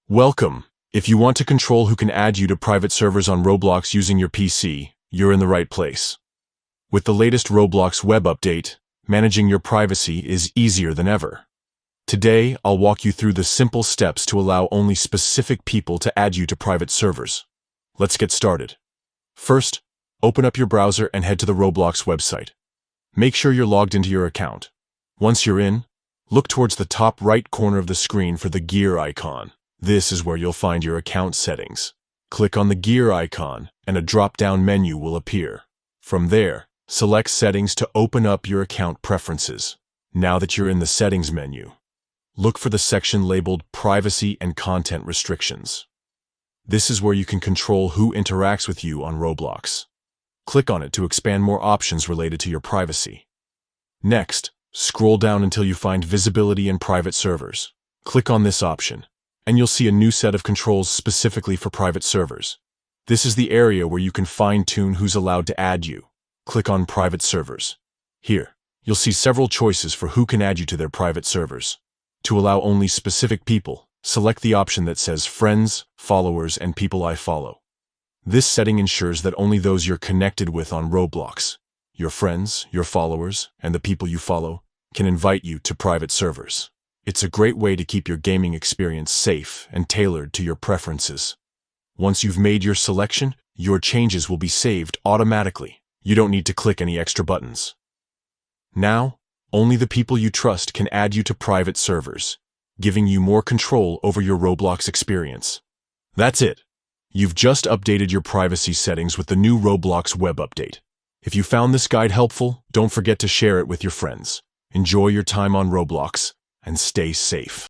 Welcome. If you want to control who can add you to private servers on Roblox using your PC, you're in the right place. With the latest Roblox web update, managing your privacy is easier than ever. Today, I'll walk you through the simple steps to allow only specific people to add you to private servers. Let's get started. First, open up your browser and head to the Roblox website. Make sure you're logged into your account. Once you're in, look towards the top right corner of the screen for the gear icon. This is where you'll find your account settings. Click on the gear icon and a drop-down menu will appear. From there, select Settings to open up your account preferences. Now that you're in the Settings menu, look for the section labeled Privacy and Content Restrictions. This is where you can control who interacts with you on Roblox. Click on it to expand more options related to your privacy. Next, scroll down until you find Visibility and Private Servers. Click on this option, and you'll see a new set of controls specifically for private servers. This is the area where you can fine-tune who's allowed to add you. Click on Private Servers. Here, you'll see several choices for who can add you to their private servers. To allow only specific people, select the option that says Friends, Followers, and People I Follow. This setting ensures that only those you're connected with on Roblox, your friends, your followers, and the people you follow, can invite you to private servers. It's a great way to keep your gaming experience safe and tailored to your preferences. Once you've made your selection, your changes will be saved automatically. You don't need to click any extra buttons. Now, only the people you trust can add you to private servers, giving you more control over your Roblox experience. That's it. You've just updated your privacy settings with the new Roblox web update. If you found this guide helpful, don't forget to share it with your friends. Enjoy your time on Roblox and stay safe.